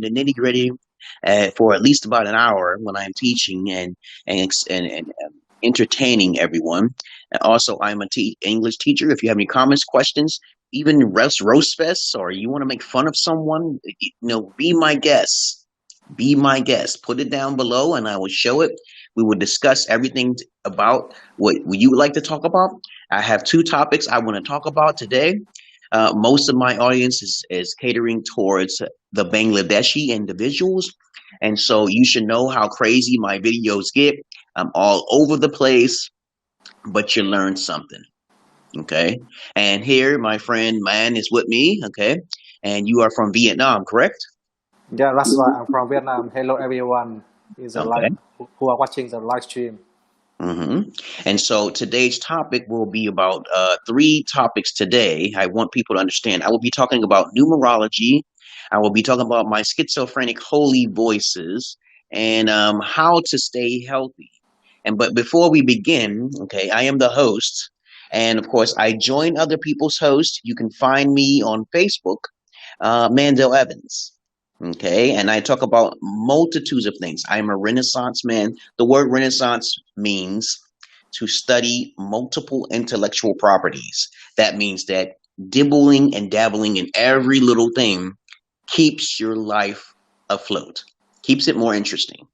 the nitty gritty for at least about an hour when I'm teaching and entertaining everyone. And also, I'm a English teacher. If you have any comments, questions, even roast fests, or you want to make fun of someone, be my guest. Be my guest. Put it down below, and I will show it. We will discuss everything about what you would like to talk about. I have two topics I want to talk about today. Most of my audience is catering towards the Bangladeshi individuals. And so you should know how crazy my videos get. I'm all over the place, but you learn something. Okay. And here, my friend Man is with me. Okay. And you are from Vietnam, correct? Yeah, that's right. I'm from Vietnam. Hello, everyone. Okay. Who are watching the live stream. And so today's topic will be about three topics today. I want people to understand. I will be talking about numerology. I will be talking about my schizophrenic holy voices and how to stay healthy. But before we begin, okay, I am the host. And of course, I join other people's hosts. You can find me on Facebook, Mandel Evans. Okay, and I talk about multitudes of things. I'm a Renaissance man. The word Renaissance means to study multiple intellectual properties. That means that dibbling and dabbling in every little thing keeps your life afloat, keeps it more interesting.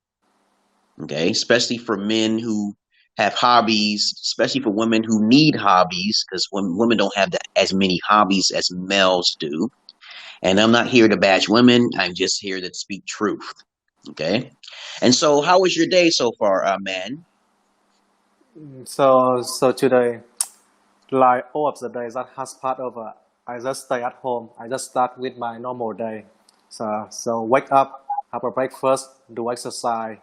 Okay, especially for men who have hobbies, especially for women who need hobbies, because women don't have as many hobbies as males do. And I'm not here to bash women. I'm just here to speak truth. Okay. And so, how was your day so far, Man? So today, like all of the days that has passed over, I just stay at home. I just start with my normal day. So wake up, have a breakfast, do exercise,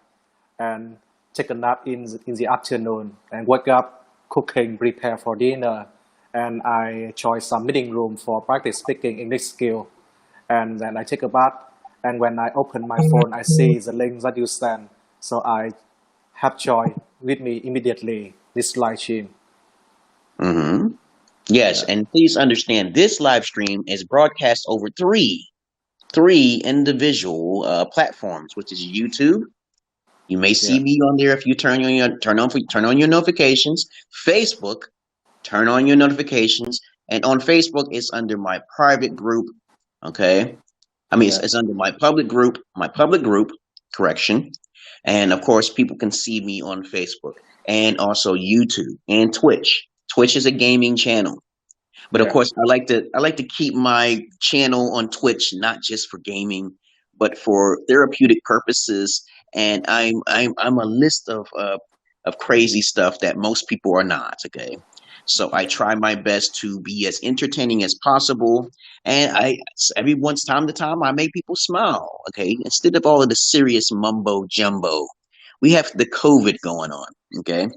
and take a nap in the afternoon. And wake up, cooking, prepare for dinner, and I join some meeting room for practice speaking English skill. And then I take a bath. And when I open my phone, I see the link that you sent. So I have joy with me immediately this live stream. Yes, and please understand this live stream is broadcast over three individual platforms, which is YouTube. You may see me on there if you turn on your notifications. Facebook, turn on your notifications, and on Facebook it's under my private group. Okay, I mean it's under my public group. Correction, and of course people can see me on Facebook and also YouTube and Twitch. Twitch is a gaming channel, but of course I like to keep my channel on Twitch not just for gaming, but for therapeutic purposes. And I'm a list of crazy stuff that most people are not. Okay. So I try my best to be as entertaining as possible. And every once time to time, I make people smile. Okay. Instead of all of the serious mumbo jumbo, we have the COVID going on. Okay.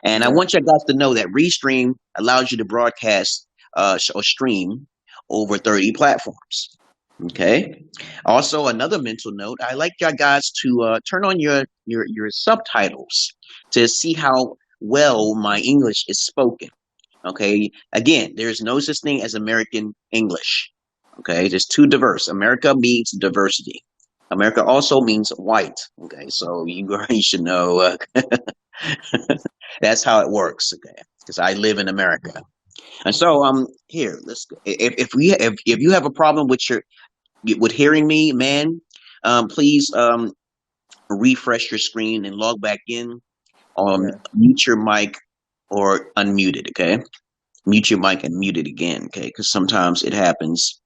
And I want you guys to know that Restream allows you to broadcast or stream over 30 platforms. Okay. Also, another mental note, I like you guys to turn on your subtitles to see how well my English is spoken. Okay. Again, there's no such thing as American English. Okay. It's too diverse. America means diversity. America also means white. Okay. So you should know that's how it works. Okay. Because I live in America. And so here, let's go. If you have a problem with hearing me, Man, please refresh your screen and log back in. Mute your mic or unmute it, okay? Mute your mic and mute it again, okay? Because sometimes it happens.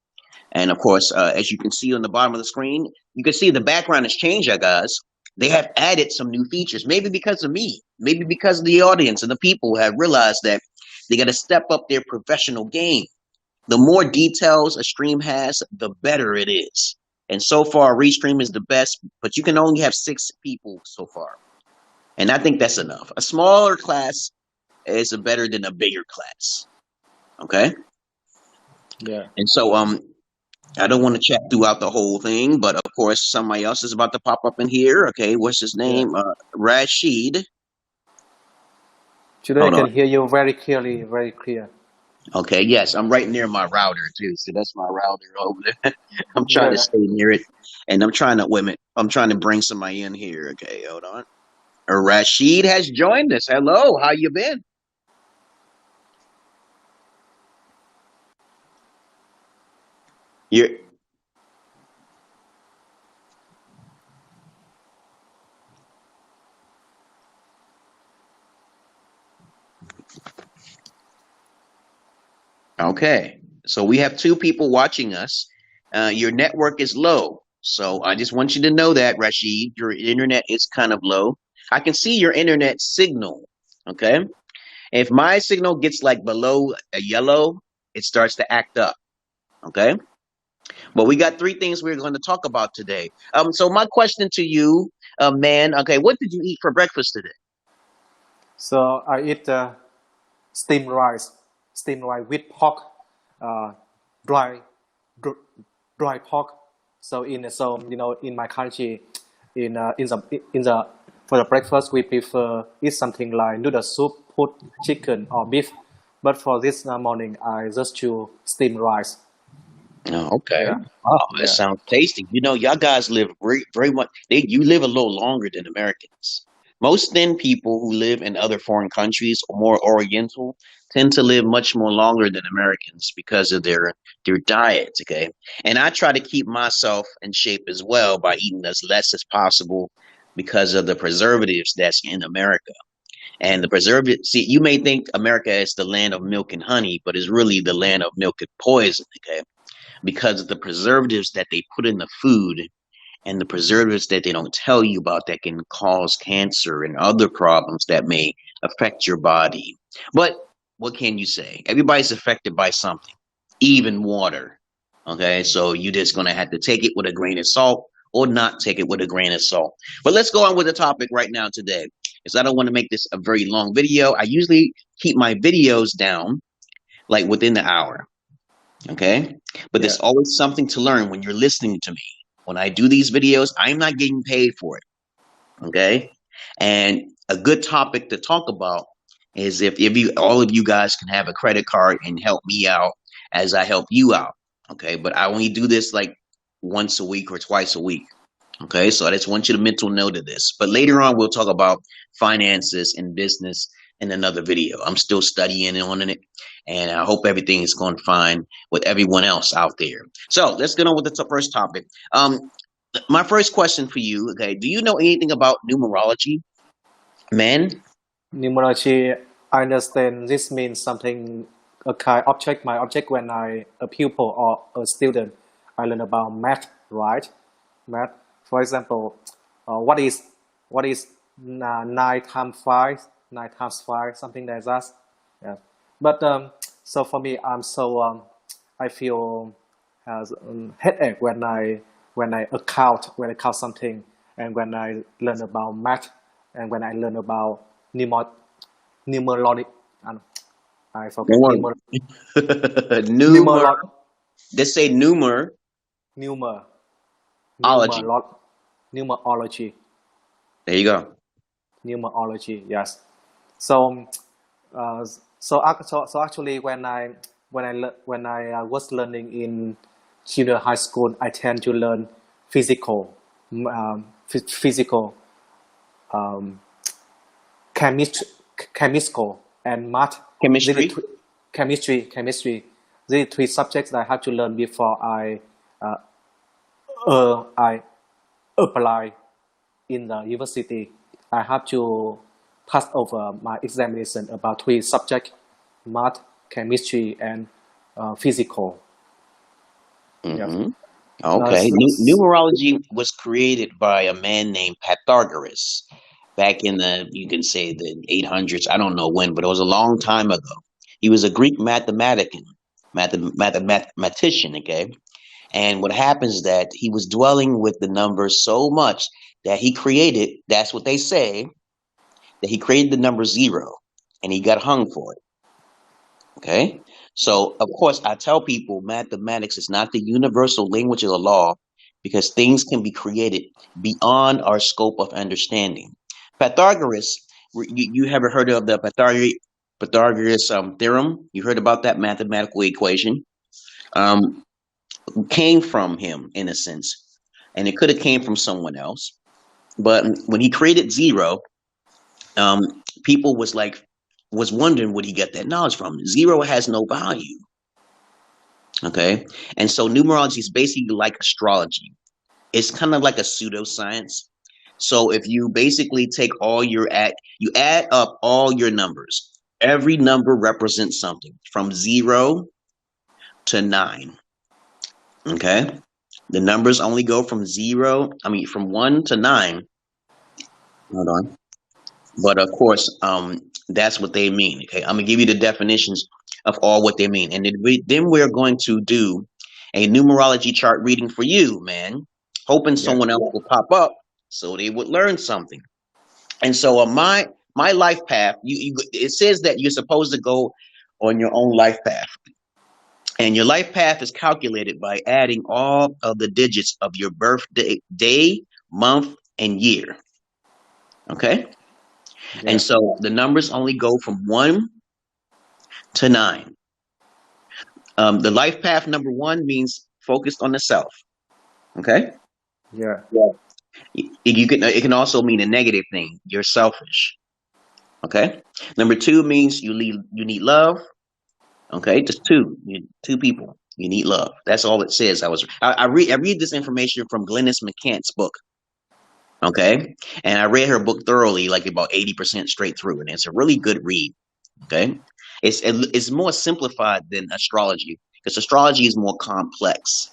And of course, as you can see on the bottom of the screen, you can see the background has changed, guys. They have added some new features, maybe because of me, maybe because of the audience and the people have realized that they got to step up their professional game. The more details a stream has, the better it is. And so far, Restream is the best, but you can only have 6 people so far. And I think that's enough. A smaller class is better than a bigger class. Okay? Yeah. And so I don't want to chat throughout the whole thing, but of course somebody else is about to pop up in here. Okay, what's his name? Rashid. Today I can hear you very clearly, very clear. Okay, yes, I'm right near my router too. So that's my router over there. I'm trying to Yeah. stay near it, and I'm trying to wait a minute. I'm trying to bring somebody in here. Okay, hold on. Rashid has joined us. Hello, how you been? You're okay. So we have two people watching us. Your network is low, so I just want you to know that, Rashid, your internet is kind of low. I can see your internet signal. Okay, if my signal gets like below a yellow, it starts to act up. Okay. But we got three things we're going to talk about today. So my question to you, man, okay, what did you eat for breakfast today? So I eat steamed rice, with pork, uh, dry, dr- dry pork. So in my country, in the for the breakfast we prefer eat something like noodle soup, put chicken or beef. But for this morning, I just choose steamed rice. Oh, okay. Yeah, Oh, that yeah, sounds tasty. You know, y'all guys live very much. You live a little longer than Americans. Most thin people who live in other foreign countries or more Oriental tend to live much more longer than Americans because of their diets. Okay, and I try to keep myself in shape as well by eating as less as possible because of the preservatives that's in America. And the preservatives. See, you may think America is the land of milk and honey, but it's really the land of milk and poison. Okay, because of the preservatives that they put in the food and the preservatives that they don't tell you about that can cause cancer and other problems that may affect your body. But what can you say? Everybody's affected by something, even water. Okay, so you're just going to have to take it with a grain of salt or not take it with a grain of salt. But let's go on with the topic right now today, because I don't want to make this a very long video. I usually keep my videos down like within the hour. Okay. But yeah, there's always something to learn when you're listening to me. When I do these videos, I'm not getting paid for it. Okay. And a good topic to talk about is if you all of you guys can have a credit card and help me out as I help you out. Okay. But I only do this like once a week or twice a week. Okay, so I just want you to mental note of this. But later on, we'll talk about finances and business in another video. I'm still studying on it, and I hope everything is going fine with everyone else out there. So let's get on with the first topic. My first question for you, okay, do you know anything about numerology, man? numerology. I understand this means something a kind object. My object when I a pupil or a student, I learn about math, right? Math. For example, what is 9 times 5? 9 times 5, something like that. Yeah. But so for me, I feel has headache when I count something, and when I learn about math, and when I learn about numer numerology. I forget Numer, numer. numerology. They say numerology. Numer numerology numerology There you go. numerology. Yes. So so actually when I was learning in junior high school, I tend to learn physical, physical, um, chemical and math. These are Chemistry. chemistry. These are three subjects that I have to learn before uh, I apply in the university. I have to pass over my examination about three subjects: math, chemistry, and physical. Yes. Mm-hmm. Uh, Okay. s- s- Numerology was created by a man named Pythagoras back in you can say the 800s. I don't know when, but it was a long time ago. He was a Greek mathematician, okay? And what happens is that he was dwelling with the numbers so much that he created, that's what they say, that he created the number zero and he got hung for it. Okay. So, of course, I tell people mathematics is not the universal language of the law because things can be created beyond our scope of understanding. Pythagoras, you haven't heard of the Pythagoras theorem. You heard about that mathematical equation. Um, came from him in a sense, and it could have came from someone else. But when he created zero, people was wondering where he got that knowledge from. Zero has no value. Okay, and so numerology is basically like astrology. It's kind of like a pseudoscience. So if you basically take you add up all your numbers. Every number represents something from 0 to 9. Okay, the numbers only go from from 1 to 9. Hold on. But of course, that's what they mean. Okay, I'm gonna give you the definitions of all what they mean, and then we're going to do a numerology chart reading for you, man. Hoping someone else will pop up so they would learn something. And so, my life path, it says that you're supposed to go on your own life path, and your life path is calculated by adding all of the digits of your birthday, day, month, and year. Okay. Yeah. And so the numbers only go from 1 to 9. The life path number 1 means focused on the self. Okay. Yeah. It can also mean a negative thing. You're selfish. Okay. Number 2 means you need love. Okay. Just two people. You need love. That's all it says. I read this information from Glennis McCant's book. Okay. And I read her book thoroughly, like about 80% straight through. And it's a really good read. Okay. It's more simplified than astrology, because astrology is more complex.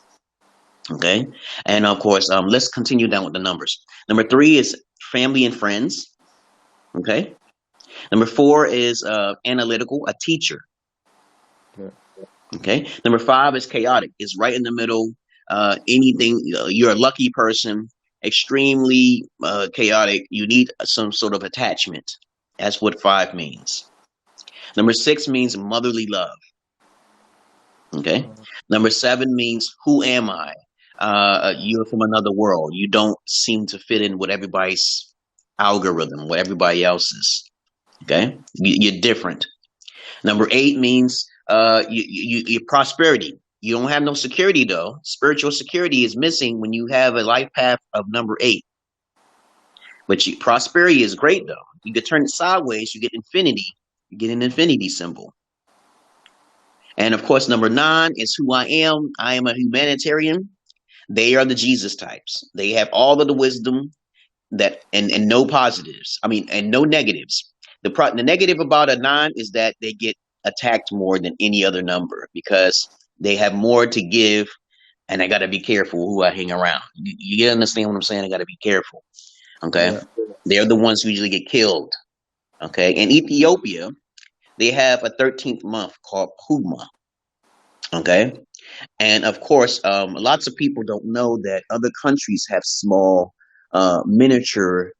Okay. And of course, let's continue down with the numbers. Number 3 is family and friends. Okay. Number 4 is analytical, a teacher. Okay. Number 5 is chaotic. It's right in the middle. Anything, you're a lucky person, extremely chaotic. You need some sort of attachment. That's what 5 means. Number 6 means motherly love. Okay. Number 7 means who am I? You're from another world. You don't seem to fit in with everybody's algorithm, with everybody else's. Okay. You're different. Number 8 means your prosperity. You don't have no security though. Spiritual security is missing when you have a life path of number 8. But prosperity is great though. You could turn it sideways, you get infinity. You get an infinity symbol. And of course, number 9 is who I am. I am a humanitarian. They are the Jesus types. They have all of the wisdom and no positives. And no negatives. The negative about a 9 is that they get attacked more than any other number because they have more to give, and I got to be careful who I hang around. You understand what I'm saying? I got to be careful. Okay. Yeah. They're the ones who usually get killed. Okay. In Ethiopia, they have a 13th month called Puma. Okay. And of course, lots of people don't know that other countries have small miniature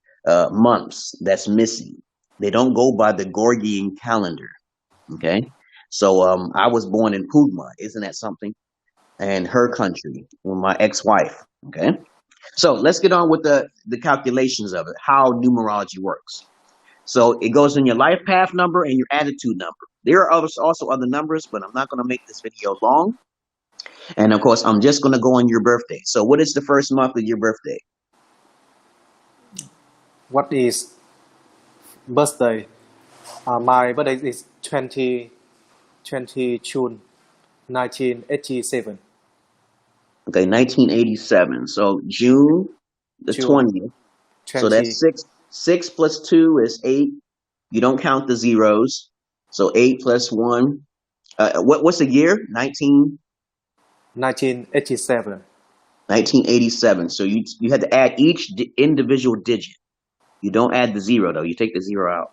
months that's missing. They don't go by the Gregorian calendar. Okay. So I was born in Puma. Isn't that something? And her country with my ex-wife. Okay. So let's get on with the calculations of it, how numerology works. So it goes in your life path number and your attitude number. There are also other numbers, but I'm not going to make this video long. And of course, I'm just going to go on your birthday. So what is the first month of your birthday? What is birthday? My birthday is 20 June 1987. Okay, 1987. So June the 20th. So that's 6 plus 2 is 8. You don't count the zeros. So 8 plus 1. What's the year? 1987. 1987. So you had to add each individual digit. You don't add the 0 though. You take the 0 out.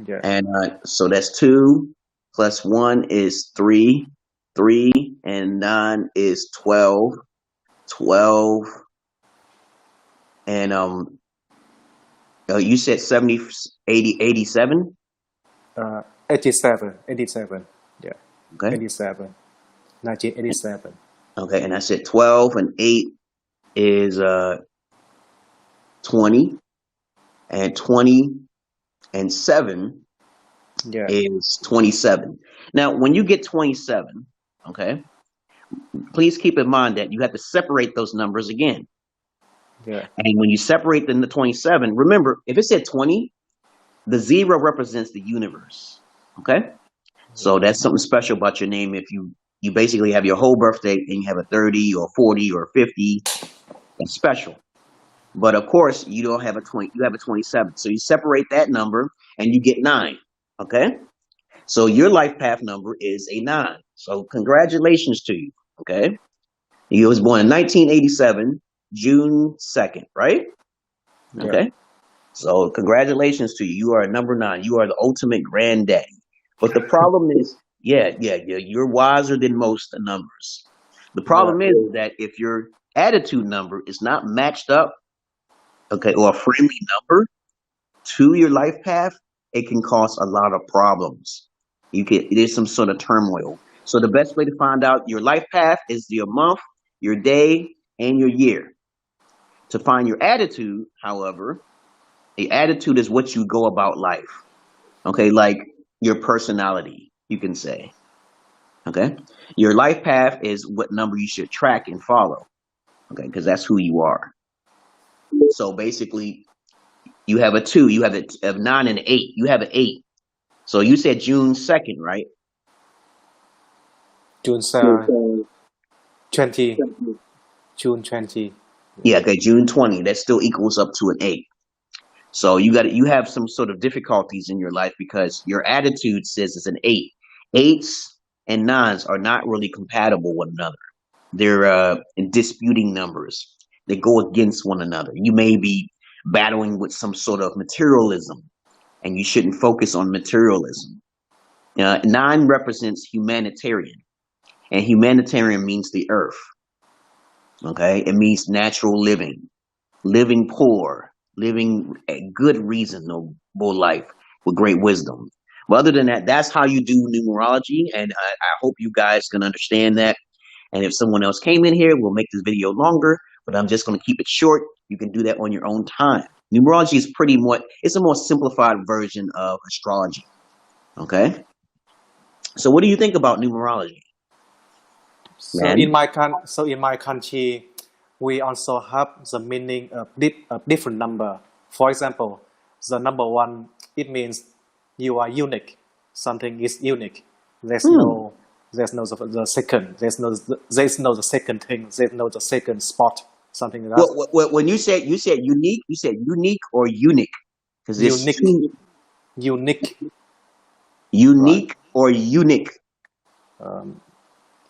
Yeah. And so that's 2 plus 1 is 3. 3 and 9 is 12. 12. And you said 70, 80, 87? 87. Yeah. Okay. 87. 1987. Okay, and I said 12 and 8 is 20. And 20 and 7 Yeah. is 27. Now, when you get 27, okay, please keep in mind that you have to separate those numbers again. Yeah. And when you separate them to 27, remember, if it said 20, the 0 represents the universe. Okay? So that's something special about your name. If you basically have your whole birthday and you have a 30 or 40 or 50, that's special. But of course, you don't have a 20, you have a 27. So you separate that number and you get 9. Okay? So your life path number is a 9. So congratulations to you. Okay? You was born in 1987, June 2nd, right? Yeah. Okay? So congratulations to you. You are a number 9. You are the ultimate granddaddy. But the problem is, yeah, you're wiser than most numbers. The Yeah. problem is that if your attitude number is not matched up, okay, or a friendly number to your life path, it can cause a lot of problems. There's some sort of turmoil. So the best way to find out your life path is your month, your day, and your year. To find your attitude, however, the attitude is what you go about life. Okay, like your personality, you can say. Okay, your life path is what number you should track and follow. Okay, because that's who you are. So basically, you have a 2, you have a 9 and an 8. You have an 8. So you said June 2nd, right? June 20. June 20. Yeah, okay, June 20. That still equals up to an 8. So you have some sort of difficulties in your life because your attitude says it's an 8. 8s and 9s are not really compatible with one another. They're disputing numbers. They go against one another. You may be battling with some sort of materialism, and you shouldn't focus on materialism. 9 represents humanitarian, and humanitarian means the earth. Okay, it means natural living poor, living a good, reasonable life with great wisdom. But other than that, that's how you do numerology, and I hope you guys can understand that. And if someone else came in here, we'll make this video longer, but I'm just going to keep it short. You can do that on your own time. Numerology is it's a more simplified version of astrology. Okay? So what do you think about numerology? So in my country, we also have the meaning of different number. For example, the number 1, it means you are unique. Something is unique. There's no the second. There's no the second thing. There's no the second spot. Something like that. Well, when you said unique, you said unique or unique? Because there's Unique. Unique or unique?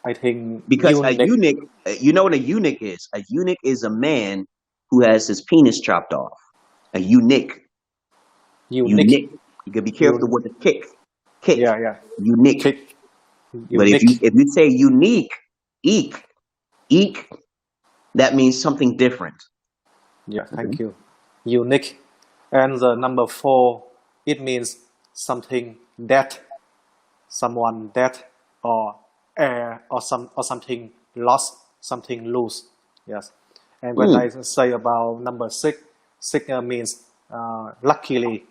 I think because unique. a eunuch, you know what a eunuch is? A eunuch is a man who has his penis chopped off. A eunuch. Unique. You gotta be careful with the kick. Yeah. Unique. Kick. But if you say unique, eek, that means something different. Yeah, thank you. Unique. And the number 4, it means something dead, someone dead, or air, or something lost, something loose. Yes. And when I say about number 6 means lucky.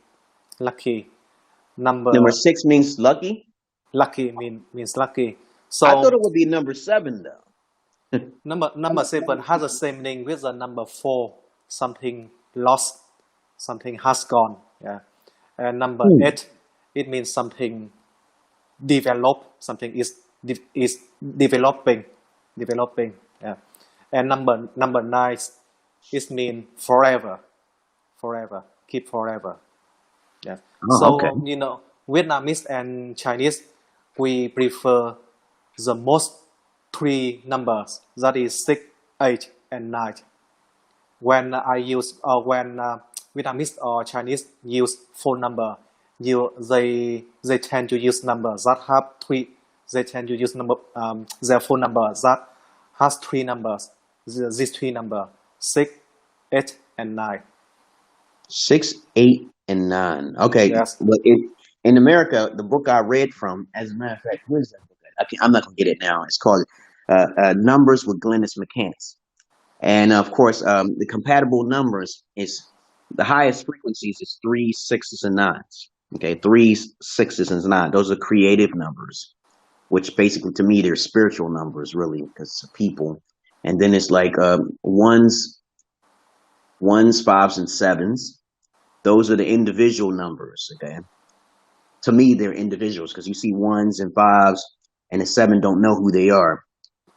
Number 6 means lucky. Lucky means lucky. So I thought it would be number 7 though. number 7 has the same meaning with the number 4. Something lost, something has gone. Yeah. And number 8, it means something developed, something is developing. Yeah. And number 9, it means forever, keep forever. Yeah. So okay. Vietnamese and Chinese, we prefer the most 3 numbers, that is 6, 8, and 9. When I use when Vietnamese or Chinese use phone number, they tend to use numbers that have 3. They tend to use their phone number that has 3 numbers. These 3 numbers: 6, 8, and 9. 6, 8, and 9. Okay. Yes. But in America, the book I read from, as a matter of fact, where's that book at? I'm not gonna get it now. It's called Numbers with Glennis McCants. And of course, the compatible numbers is the highest frequencies is 3, 6s, and 9s. Okay, 3, 6s, and 9. Those are creative numbers, which basically to me they're spiritual numbers, really, because people. And then it's like 1s, 5s, and 7s. Those are the individual numbers. Okay, to me they're individuals because you see 1s and 5s, and the 7 don't know who they are.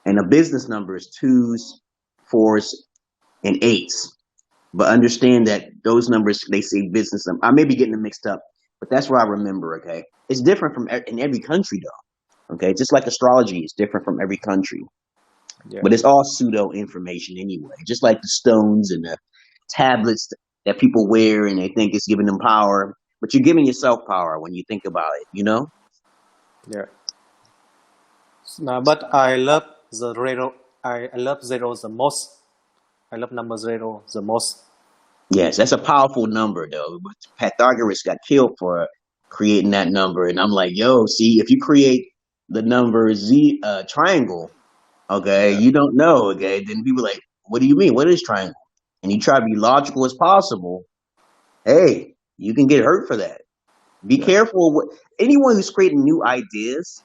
And a business number is 2s, 4s, and 8s. But understand that those numbers, they say business number. I may be getting them mixed up, but that's what I remember, okay? It's different from in every country, though, okay? Just like astrology is different from every country. Yeah. But it's all pseudo information anyway. Just like the stones and the tablets that people wear and they think it's giving them power. But you're giving yourself power when you think about it, you know? Yeah. No, but I love the zero. I love zero the most. I love number 0 the most. Yes, that's a powerful number, though. But Pythagoras got killed for creating that number. And I'm like, yo, see, if you create the number triangle, okay, Yeah. you don't know, okay, then people are like, what do you mean? What is triangle? And you try to be logical as possible. Hey, you can get hurt for that. Be Yeah. careful. Anyone who's creating new ideas,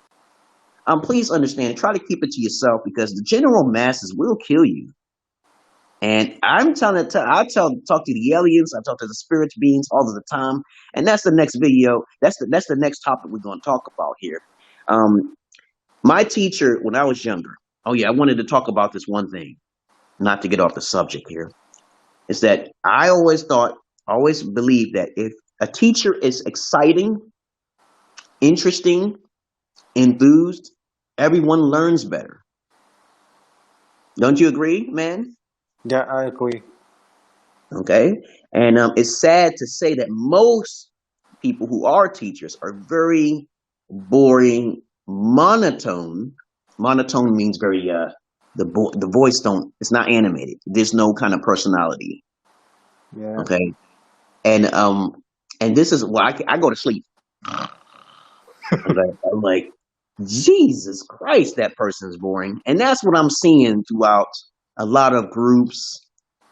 please understand, try to keep it to yourself because the general masses will kill you. And I'm talk to the aliens, I talk to the spirit beings all of the time, and that's the next video. That's the next topic we're going to talk about here. My teacher when I was younger. Oh yeah, I wanted to talk about this one thing, not to get off the subject here. Is that I always believed that if a teacher is exciting, interesting, enthused, everyone learns better. Don't you agree, man? Yeah, I agree. Okay. And it's sad to say that most people who are teachers are very boring, monotone. Monotone means very, the voice it's not animated. There's no kind of personality. Yeah. Okay. And this is why I go to sleep. Okay. I'm like, Jesus Christ, that person's boring. And that's what I'm seeing throughout a lot of groups.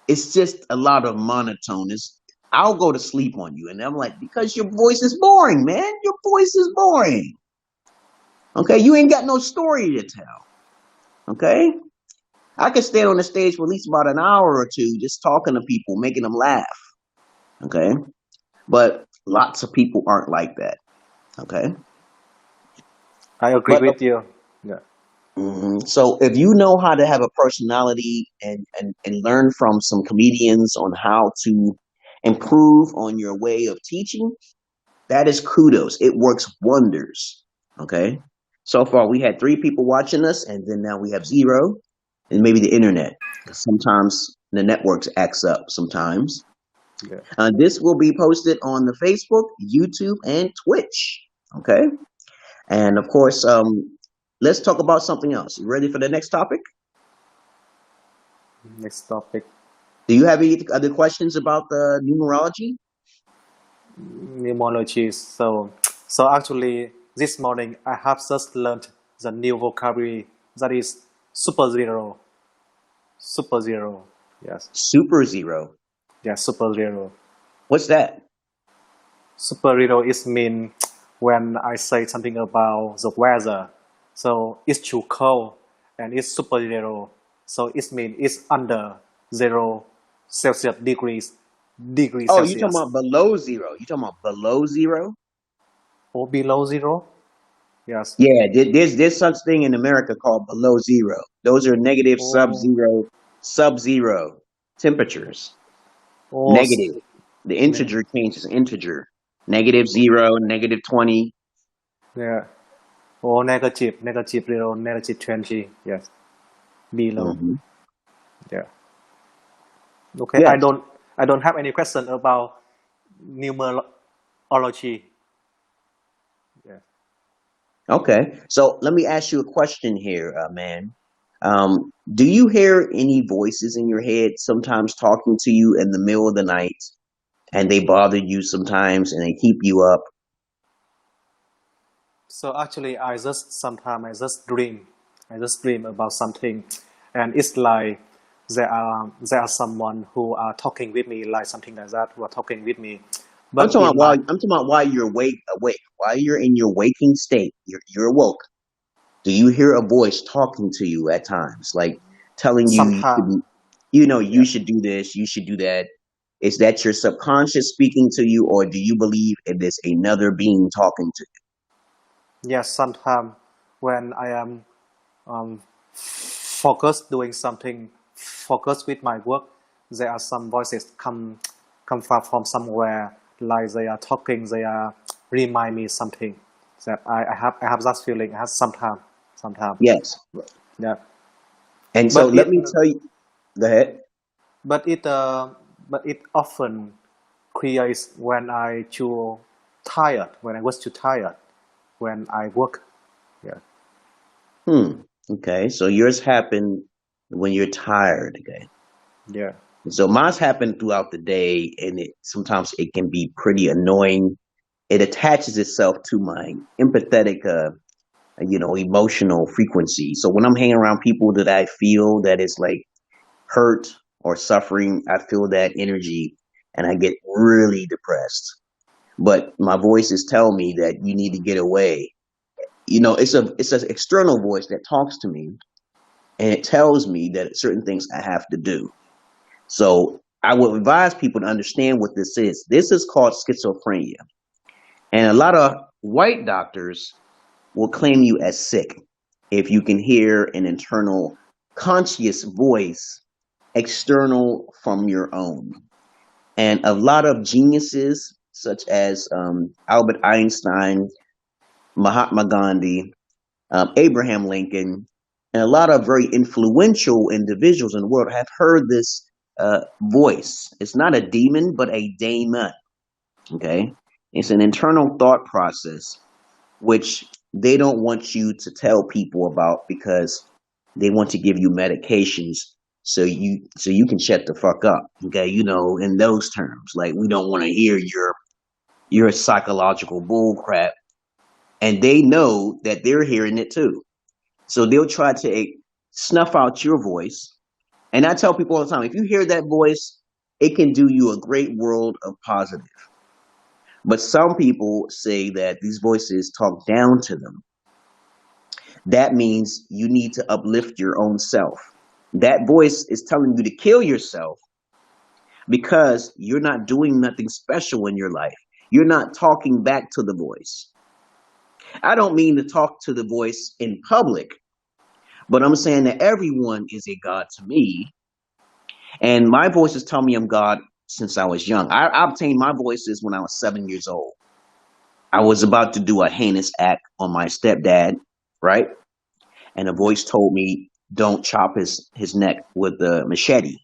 It's just a lot of monotone. I'll go to sleep on you. And I'm like, because your voice is boring, man. Your voice is boring. Okay. You ain't got no story to tell. Okay. I could stand on the stage for at least about an hour or two just talking to people, making them laugh. Okay. But lots of people aren't like that. Okay. I agree with you. Yeah. So if you know how to have a personality and learn from some comedians on how to improve on your way of teaching, that is kudos. It works wonders. Okay. So far we had 3 people watching us, and then now we have 0, and maybe the internet. Sometimes the networks acts up sometimes. Yeah. This will be posted on the Facebook, YouTube, and Twitch. Okay. And of course, let's talk about something else. You ready for the next topic? Next topic. Do you have any other questions about the numerology? Numerology. So actually, this morning I have just learned the new vocabulary that is super zero. Super zero. Yes. Super zero. Yeah, super zero. What's that? Super zero is mean when I say something about the weather. So it's too cold and it's super zero. So it means it's under 0 Celsius degrees. Oh, you Celsius. talking about below 0? You talking about below 0? Or below 0? Yes. Yeah, there's such thing in America called below 0. Those are negative, Oh. sub-zero temperatures. Oh. Negative. The integer changes integer. -0, -20. Yeah. Or negative 0, negative 20. Yes. Below. Mm-hmm. Yeah. Okay. Yes. I don't have any question about numerology. Yeah. Okay. So let me ask you a question here, man. Do you hear any voices in your head sometimes talking to you in the middle of the night, and they bother you sometimes and they keep you up? So actually, sometimes I just dream. I just dream about something, and it's like there are someone who are talking with me, like something like that, who are talking with me, But in my I'm talking about while you're awake, while you're in your waking state, you're awoke. Do you hear a voice talking to you at times, like telling you sometime, you yeah, should do this, you should do that? Is that your subconscious speaking to you, or do you believe it is another being talking to yes, sometime when I am focused doing something, focused with my work, there are some voices come from somewhere, like they are talking, they are remind me something that I have that feeling. I have sometime, you? Yes. yeah. And so But let me tell you. Go ahead. but it but it often creates when I too tired, when I was too tired, when I work. Yeah. Hmm. Okay. So yours happened when you're tired. Okay. Yeah. So mine's happen throughout the day, and sometimes it can be pretty annoying. It attaches itself to my empathetic, emotional frequency. So when I'm hanging around people that I feel that is like hurt or suffering, I feel that energy, and I get really depressed. But my voices tell me that you need to get away. It's an external voice that talks to me, and it tells me that certain things I have to do. So I would advise people to understand what this is. This is called schizophrenia. And a lot of white doctors will claim you as sick if you can hear an internal conscious voice external from your own. And a lot of geniuses, such as Albert Einstein, Mahatma Gandhi, Abraham Lincoln, and a lot of very influential individuals in the world have heard this voice. It's not a demon, but a daemon. Okay, it's an internal thought process which they don't want you to tell people about because they want to give you medications so you can shut the fuck up. Okay, in those terms, like we don't want to hear your psychological bull crap, and they know that they're hearing it too. So they'll try to snuff out your voice. And I tell people all the time, if you hear that voice, it can do you a great world of positive. But some people say that these voices talk down to them. That means you need to uplift your own self. That voice is telling you to kill yourself because you're not doing nothing special in your life. You're not talking back to the voice. I don't mean to talk to the voice in public, but I'm saying that everyone is a God to me. And my voices tell me I'm God since I was young. I obtained my voices when I was 7 years old. I was about to do a heinous act on my stepdad, right? And a voice told me, don't chop his neck with a machete.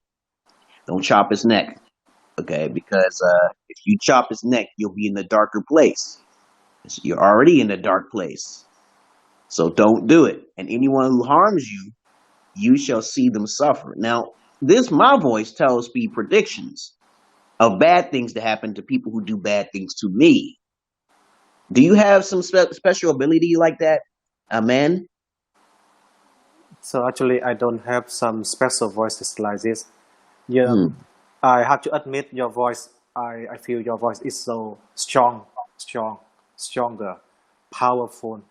Don't chop his neck, okay? Because if you chop his neck, you'll be in a darker place. You're already in a dark place. So don't do it. And anyone who harms you, you shall see them suffer. Now, my voice tells me predictions of bad things to happen to people who do bad things to me. Do you have some special ability like that, man? So actually, I don't have some special voices like this. Yeah, Hmm. I have to admit your voice. I feel your voice is so stronger, powerful.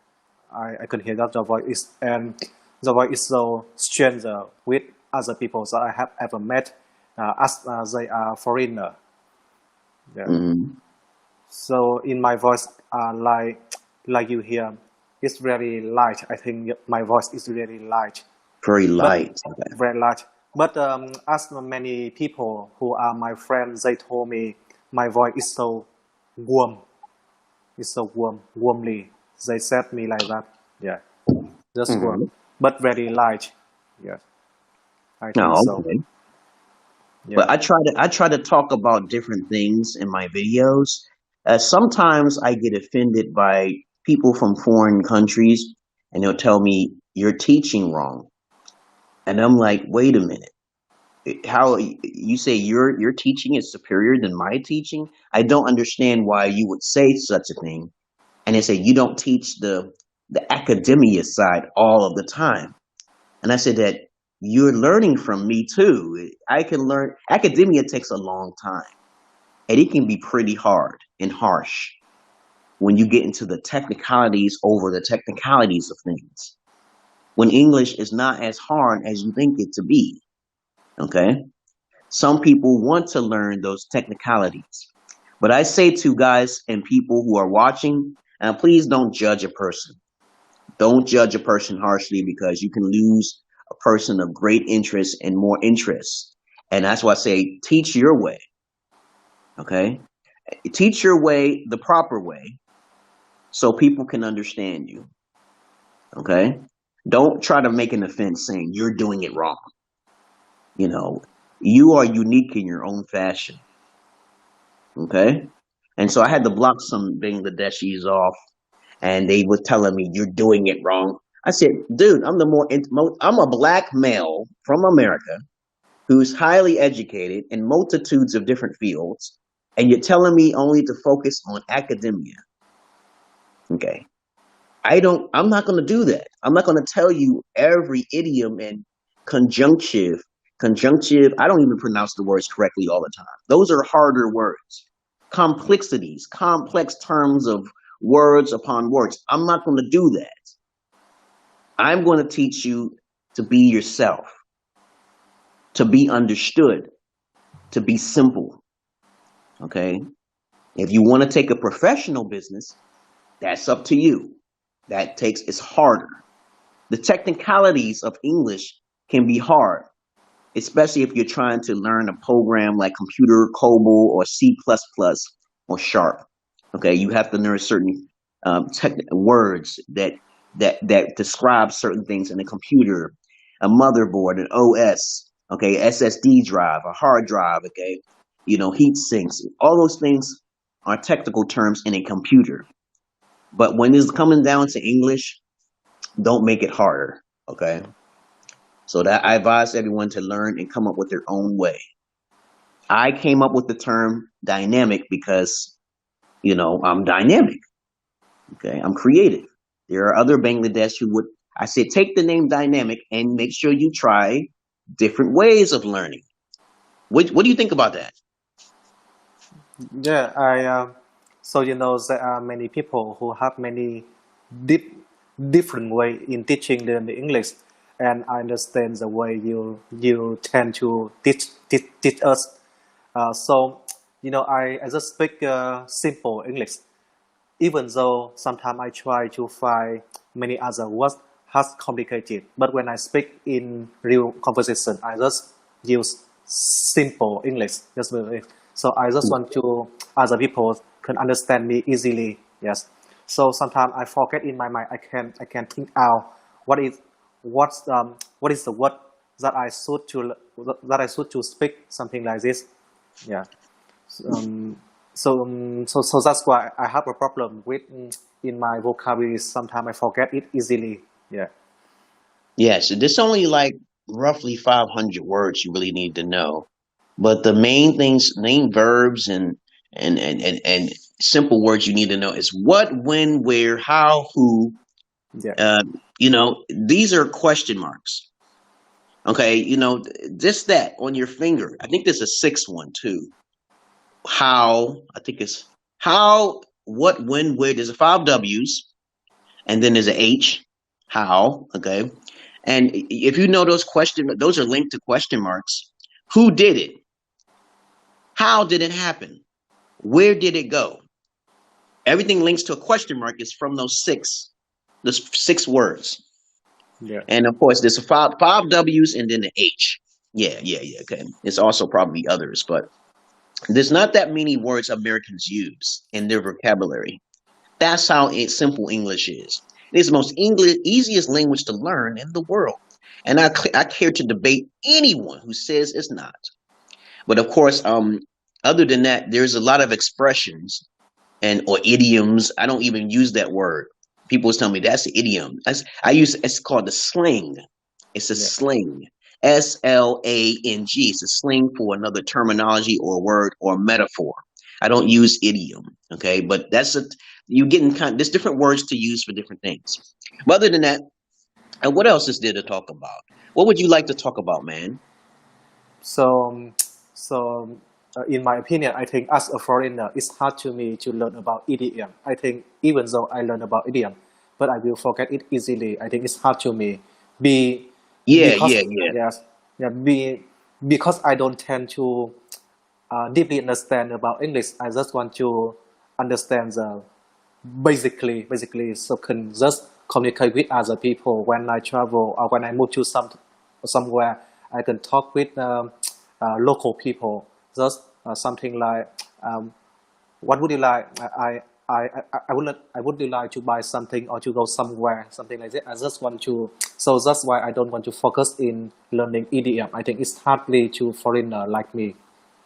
I can hear that your voice is, and the voice is so stranger with other people that I have ever met, as they are foreigner. Yeah. Hmm. So in my voice, like you hear, it's very light. I think my voice is really light, Very but light. Okay. very light. But as many people who are my friends, they told me my voice is so warm. It's so warmly. They said me like that. Yeah, just warm, Hmm. but very light. Yeah, I think Oh, so. okay. Yeah. But I try to talk about different things in my videos. Sometimes I get offended by people from foreign countries, and they'll tell me you're teaching wrong, and I'm like, wait a minute. How you say your teaching is superior than my teaching? I don't understand why you would say such a thing. And they say you don't teach the academia side all of the time. And I said that you're learning from me too. I can learn. Academia takes a long time. and it can be pretty hard and harsh when you get into the technicalities over the technicalities of things. When English is not as hard as you think it to be. Okay? Some people want to learn those technicalities. But I say to guys and people who are watching, please don't judge a person. Don't judge a person harshly, because you can lose a person of great interest and more interest. And that's why I say teach your way. Okay? Teach your way the proper way so people can understand you. Okay? Don't try to make an offense saying you're doing it wrong. You know, you are unique in your own fashion. Okay? And so I had to block some Bangladeshis off, and they were telling me you're doing it wrong. I said, dude, I'm a black male from America who's highly educated in multitudes of different fields, and you're telling me only to focus on academia. Okay. I'm not going to do that. I'm not going to tell you every idiom and conjunctive. I don't even pronounce the words correctly all the time. Those are harder words. Complexities, complex terms of words upon words. I'm not going to do that. I'm going to teach you to be yourself, to be understood, to be simple. Okay? If you want to take a professional business, that's up to you. It's harder. The technicalities of English can be hard, especially if you're trying to learn a program like computer, COBOL, or C++ or Sharp. Okay, you have to learn certain words that describe certain things in a computer, a motherboard, an OS, okay, SSD drive, a hard drive, okay, heat sinks. All those things are technical terms in a computer. But when it's coming down to English, don't make it harder, okay? So that I advise everyone to learn and come up with their own way. I came up with the term dynamic because, I'm dynamic, okay? I'm creative. There are other Bangladesh I said, take the name dynamic and make sure you try different ways of learning. What do you think about that? Yeah, so there are many people who have many deep, different way in teaching them the English, and I understand the way you tend to teach us. I just speak simple English, even though sometimes I try to find many other words has complicated. But when I speak in real conversation, I just use simple English. So I just want to other people can understand me easily. Yes. So sometimes I forget in my mind. I can think out what is what is the word that I should to speak, something like this. Yeah. So that's why I have a problem with in my vocabulary. Sometimes I forget it easily. Yeah. Yes, there's only like roughly 500 words you really need to know. But the main things, main verbs and simple words you need to know is what, when, where, how, who. Yeah. These are question marks. Okay, just that on your finger. I think there's a sixth one too. How, I think it's how, what, when, where. There's 5 W's, and then there's a H. How, okay. And if you know those are linked to question marks. Who did it? How did it happen? Where did it go? Everything links to a question mark is from those six words. Yeah. And of course, there's five W's and then the H. Yeah. Okay. It's also probably others, but there's not that many words Americans use in their vocabulary. That's how simple English is. It is the most easiest language to learn in the world. And I care to debate anyone who says it's not. But of course, other than that, there's a lot of expressions or idioms. I don't even use that word. People tell me that's an idiom. It's called the slang. It's a slang. SLANG. It's a slang for another terminology or word or metaphor. I don't use idiom. Okay, but you getting there's different words to use for different things. But other than that, and what else is there to talk about? What would you like to talk about, man? So in my opinion, I think as a foreigner, it's hard to me to learn about EDM. I think even though I learn about EDM, but I will forget it easily. I think it's hard to me. Be because Yeah. yes, yeah, because I don't tend to deeply understand about English. I just want to understand the basically so can just communicate with other people when I travel or when I move to somewhere. I can talk with local people. Just something like what would you like? I would like to buy something or to go somewhere, something like that. I just want to. So that's why I don't want to focus in learning EDM. I think it's hardly to foreigner like me.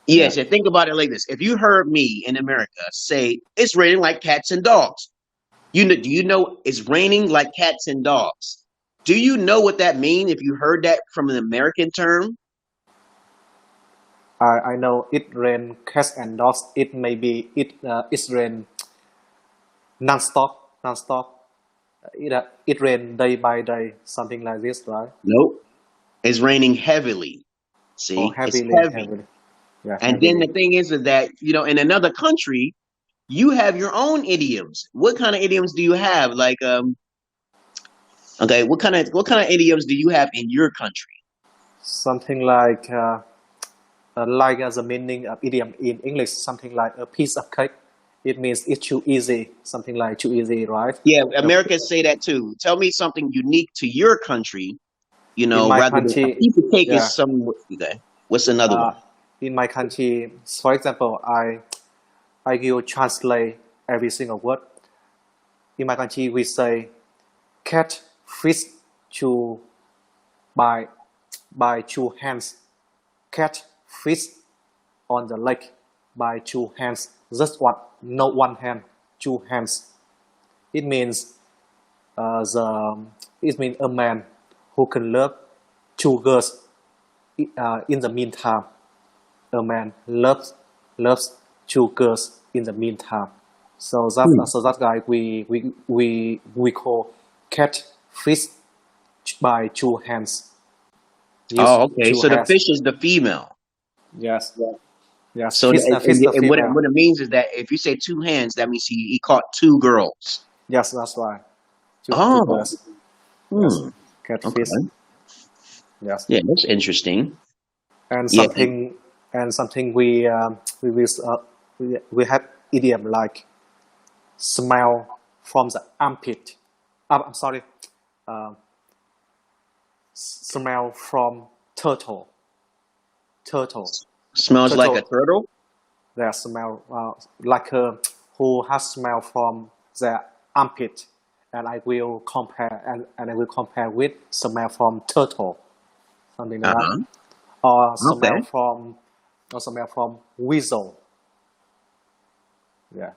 Yes, and think about it like this. If you heard me in America say it's raining like cats and dogs, do you know it's raining like cats and dogs? Do you know what that means if you heard that from an American term? I know it rain cats and dogs. It may be it's rain non-stop. It rain day by day, something like this, right? Nope. It's raining heavily. Or See, it's heavily, heavy. heavily. Yeah, And then heavily. the thing is that, in another country, you have your own idioms. What kind of idioms do you have? Like, okay, what kind of idioms do you have in your country? Something like as a meaning of idiom in English, something like a piece of cake. It means it's too easy, something like too easy, right? Yeah, Americans say that too. Tell me something unique to your country, In my rather than a country, piece of cake yeah, is some. Okay, what's another uh, one? in my country, for example, I will translate every single word. In my country, we say cat fish to by two hands. Cat fish on the lake by two hands. Just one, no one hand, two hands. It means it means a man who can love two girls in the meantime. A man loves two girls in the meantime. So that guy we call cat fish by two hands. Use Oh, okay. two So the hands. fish is the female. Yes. Yes. So Fish, fish the and what female. it means is that if you say two hands, that means he caught two girls. Yes, that's right. Two Oh, girls. Yes. hmm. Catfish. Okay. Yes. Yeah, that's interesting. And Yeah. something we have idiom like smell from the armpit. I'm sorry. Uh, smell from turtle. Turtle. Smells like a Turtle. turtle. They smell like who has smell from their armpit, and I will compare and I will compare with smell from turtle, something like that, Uh-huh. or Okay. smell from weasel. Yeah,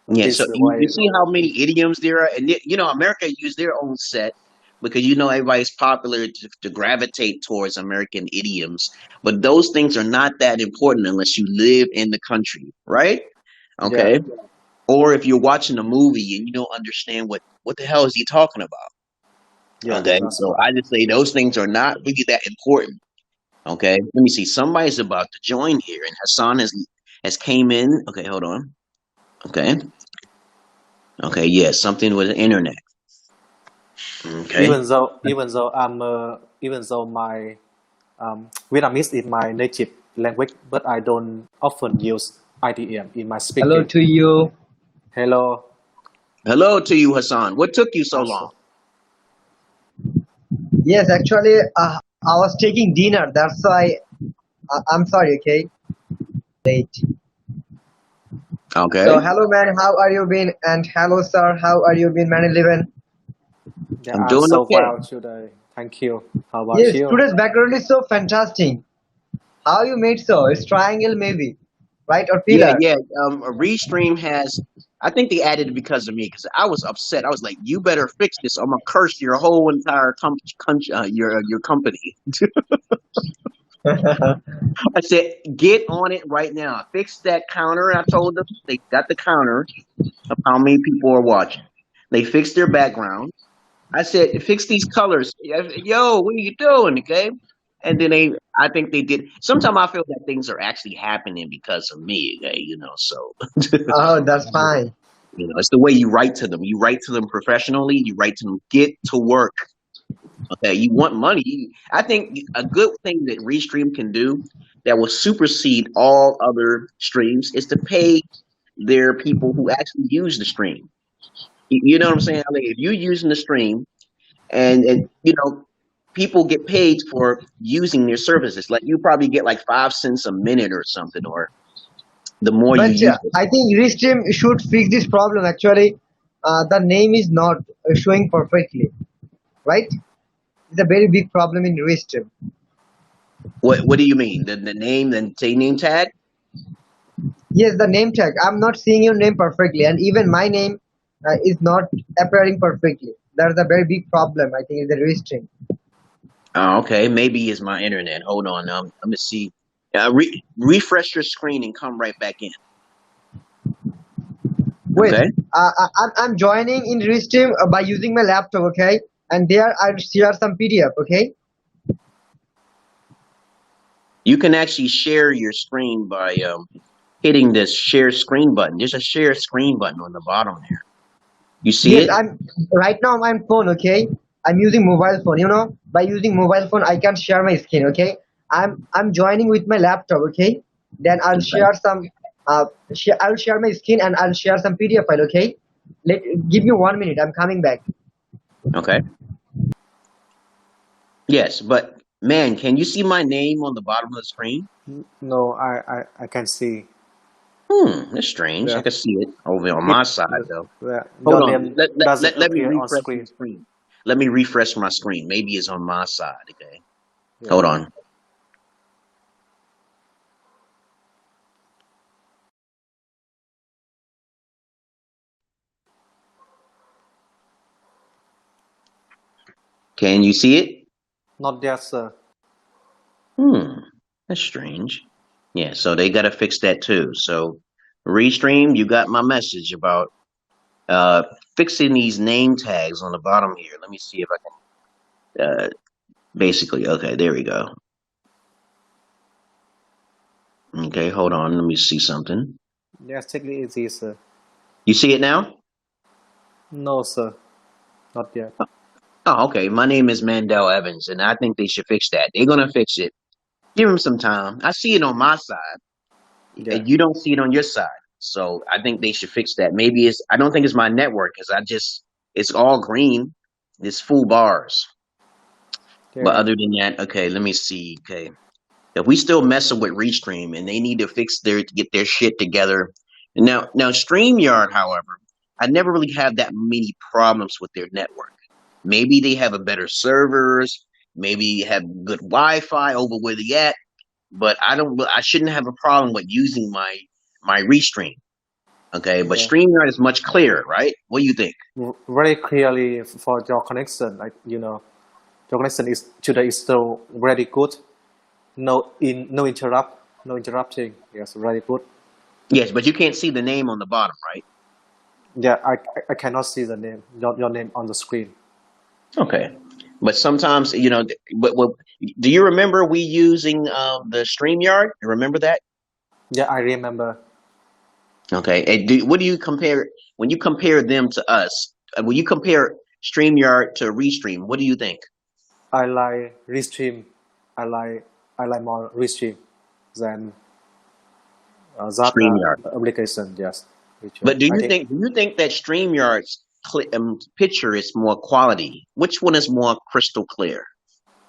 Yeah, this so is the you way. see how many idioms there are, and America use their own set because everybody's popular to gravitate towards American idioms, but those things are not that important unless you live in the country, right? Yeah, Okay, or if you're watching a movie and you don't understand what the hell is he talking about. yeah, Okay, that's so right. I just say those things are not really that important. Okay, let me see. Somebody's about to join here, and Hassan has came in. Okay, hold on. Okay. Okay, yeah, something with the internet. Okay. Even though my Vietnamese is my native language, but I don't often use IDM in my Hello speaking. to you. Hello, Hello to you, Hassan. What took you so long? Hassan. Yes, actually, I was taking dinner. That's why I'm sorry. Okay, late. Okay. So, hello, man. How are you been? And hello, sir. How are you been, man? Living? Yeah, I'm I'm doing so okay. well today. Thank you. How about Yes, you? today's background is so fantastic. How you made so? It's triangle, maybe, right? Or Yeah, pillar? yeah. Restream has I think they added it because of me because I was upset. I was like, "You better fix this. I'm gonna curse your whole entire your company." I said, "Get on it right now. Fix that counter." I told them they got the counter of how many people are watching. They fixed their background. I said, "Fix these colors." Yo, what are you doing? Okay. And then I think they did. Sometimes I feel that things are actually happening because of me, okay, so, Oh, that's fine. it's the way you write to them. You write to them professionally. You write to them, get to work. Okay, you want money. I think a good thing that Restream can do that will supersede all other streams is to pay their people who actually use the stream. You know what I'm saying? Like if you're using the stream and people get paid for using their services. Like you probably get like 5 cents a minute or something, or the more you But use it. I think Restream should fix this problem. Actually, the name is not showing perfectly, right? It's a very big problem in Restream. What do you mean? The name, then say name tag? Yes, the name tag. I'm not seeing your name perfectly, and even my name is not appearing perfectly. That's a very big problem. I think is the Restream. Oh, okay, maybe it's my internet. Hold on, let me see. Refresh your screen and come right back in. Wait, Okay. I'm joining in Restream by using my laptop. Okay, and there I'll share some PDF. Okay. You can actually share your screen by hitting this share screen button. There's a share screen button on the bottom there. You see Yes, it? I'm right now. I'm on phone. Okay, I'm using mobile phone. By using mobile phone, I can share my screen. Okay, I'm joining with my laptop. Okay, then I'll Okay. share some. I'll share my screen and I'll share some PDF file. Okay, give me 1 minute. I'm coming back. Okay. Yes, but man, can you see my name on the bottom of the screen? No, I can see. That's strange. I Yeah, can see it over on it my side though. yeah, Hold your on. name Let, let, doesn't let, let me appear on refresh my screen. screen. Let me refresh my screen. Maybe it's on my side. Okay. Yeah. Hold on. Can you see it? Not yet, sir. That's strange. Yeah, so they got to fix that too. So, Restream, you got my message about fixing these name tags on the bottom here. Let me see if I can. Basically, okay, there we go. Okay, hold on. Let me see something. Yes, take it easy, sir. You see it now? No, sir, not yet. Oh, okay. My name is Mandel Evans, and I think they should fix that. They're gonna fix it. Give them some time. I see it on my side, Yeah, and you don't see it on your side. So I think they should fix that. Maybe it's. I don't think it's my network because it's all green. It's full bars. But yeah, other than that, okay. Let me see. Okay, if we still messing with Restream and they need to fix to get their shit together. Now StreamYard, however, I never really have that many problems with their network. Maybe they have a better servers, maybe have good Wi-Fi over where they at, but I shouldn't have a problem with using my Restream. Okay, but yeah. StreamYard is much clearer, right? What do you think? Very clearly for your connection, like your connection is today is still very good. No interrupting. Yes, very good. Yes, but you can't see the name on the bottom, right? Yeah, I cannot see the name, your name on the screen. Okay. But sometimes, but do you remember we using the StreamYard? Remember that? Yeah, I remember. Okay. And what do you compare when you compare them to us? When you compare StreamYard to Restream, what do you think? I like Restream. I like I like more Restream than that StreamYard. application. Yes, Restream. But do I you think think that StreamYard's picture is more quality? Which one is more crystal clear?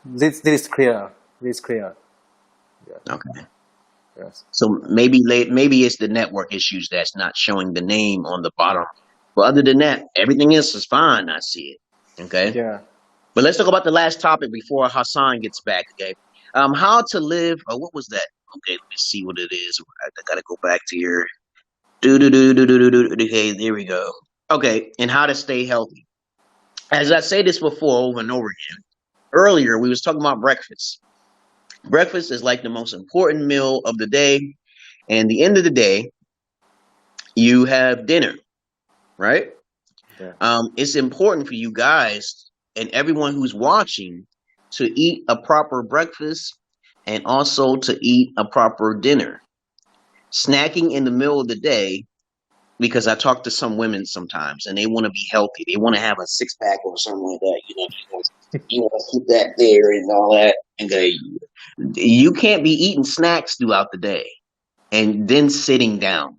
this is clear. This is clear. Yes, Okay. yes. So maybe it's the network issues that's not showing the name on the bottom. But other than that, everything else is fine. I see it. Okay. Yeah. But let's talk about the last topic before Hassan gets back. Okay. How to live. What was that? Okay, let me see what it is. I gotta go back to your. Do do do do do do do. Okay, there we go. Okay, and how to stay healthy. As I say this before over and over again. Earlier, we was talking about breakfast. Breakfast is like the most important meal of the day, and the end of the day, you have dinner, right? Yeah. It's important for you guys and everyone who's watching to eat a proper breakfast and also to eat a proper dinner. Snacking in the middle of the day, because I talk to some women sometimes and they want to be healthy. They want to have a six pack or something like that. You know, keep that there and all that. And you can't be eating snacks throughout the day and then sitting down.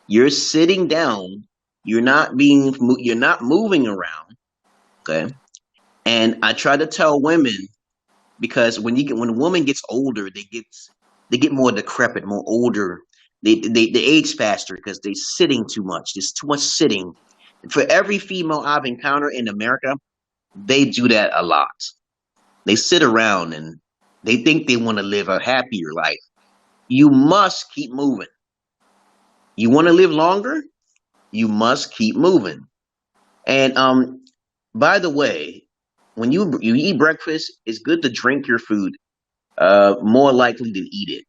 You're sitting down. You're not moving around. Okay. And I try to tell women, because when a woman gets older, they get more decrepit, more older. They age faster because they're sitting too much. There's too much sitting. For every female I've encountered in America, they do that a lot. They sit around and they think they want to live a happier life. You must keep moving. You want to live longer? You must keep moving. And by the way, when you eat breakfast, it's good to drink your food. More likely than eat it.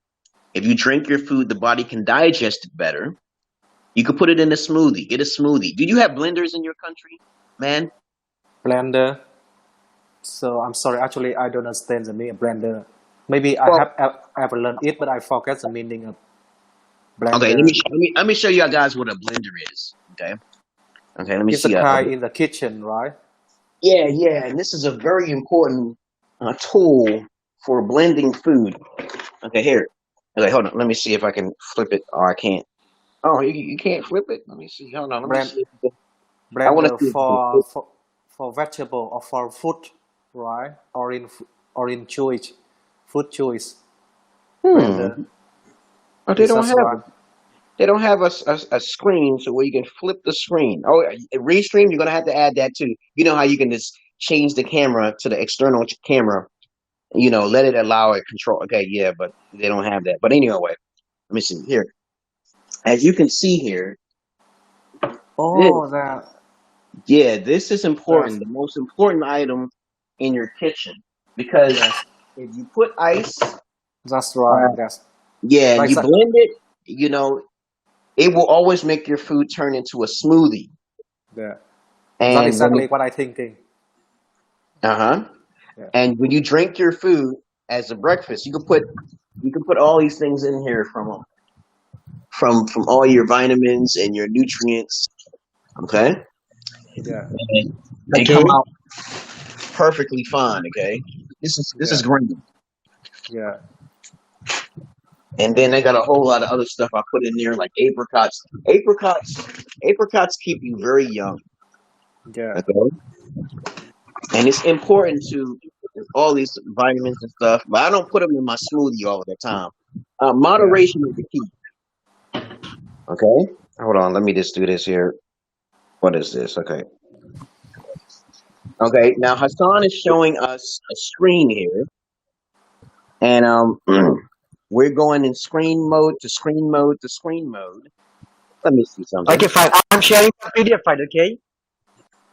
If you drink your food, the body can digest it better. You could put it in a smoothie. Get a smoothie. Do you have blenders in your country, man? Blender. So I'm sorry. Actually, I don't understand the meaning of blender. Maybe I Well, have ever learned it, but I forget the meaning of okay. blender. Let me show you guys what a blender is. Okay. Okay. Let me It's a see. kind in the kitchen, right? Yeah. And this is a very important tool for blending food. Okay, here. Okay, hold on. Let me see if I can flip it. Oh, I can't. Oh, you can't flip it. Let me see. Hold on. Let me Blend, see. I want to blender see if I can flip. for vegetable or for food, right? Or in choice, food choice. Blender. Hmm. Oh, Is that right? they don't have a screen so where you can flip the screen. Oh, Restream, you're gonna have to add that too. You know how you can just change the camera to the external camera. Let it allow it control. Okay, yeah, but they don't have that. But anyway, let me see here. As you can see here, this Oh, that this is that's important. The most important item in your kitchen, because yes, if you put ice, that's right. That's and like you that. blend it, it will always make your food turn into a smoothie. Yeah, that's And exactly what I thinking. uh-huh. Yeah, And when you drink your food as a breakfast, you can put all these things in here from all your vitamins and your nutrients. Okay, yeah, and they Okay. come out perfectly fine. Okay, this is yeah, green, yeah, and then they got a whole lot of other stuff I put in there like apricots. Apricots keep you very young. yeah, Okay, and it's important to all these vitamins and stuff, but I don't put them in my smoothie all the time. yeah. Moderation is the key. Okay, hold on. Let me just do this here. What is this? Okay. Okay. Now Hassan is showing us a screen here, and we're going in screen mode to screen mode to screen mode. Let me see something. Okay, fine. I'm sharing some PDF file. Okay,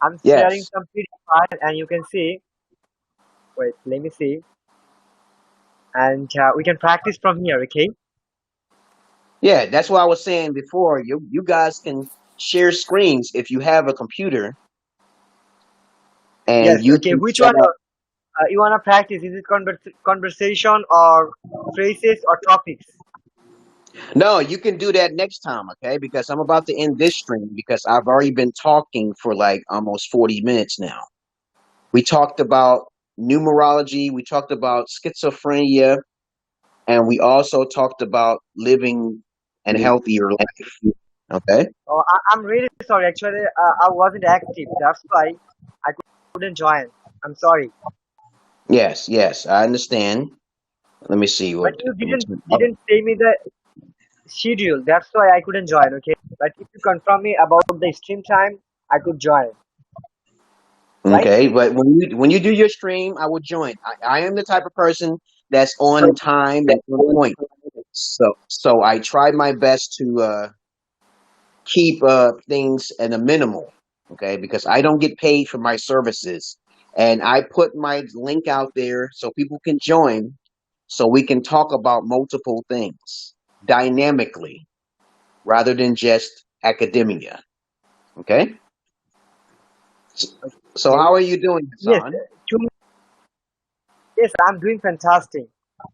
I'm sharing Yes. some PDF file, and you can see. Wait, let me see, and we can practice from here. Okay. Yeah, that's what I was saying before. You guys can share screens if you have a computer, Yes. and you Okay. can Which set one up. you wanna practice? Is it conversation or phrases or topics? No, you can do that next time, okay? Because I'm about to end this stream because I've already been talking for like almost 40 minutes now. We talked about numerology, we talked about schizophrenia, and we also talked about living an healthier life. Okay? Oh, I'm really sorry. Actually, I wasn't active. That's why I couldn't join. I'm sorry. Yes, I understand. Let me see But what. you Let me didn't say me the schedule. That's why I couldn't join. Okay. But if you confirm me about the stream time, I could join. Right? Okay, but when you do your stream, I will join. I am the type of person that's on time and on point. So I try my best to keep things at a minimal, okay? Because I don't get paid for my services, and I put my link out there so people can join, so we can talk about multiple things dynamically rather than just academia. Okay. So Okay. how are you doing, Yes. Hassan? To Yes, I'm doing fantastic.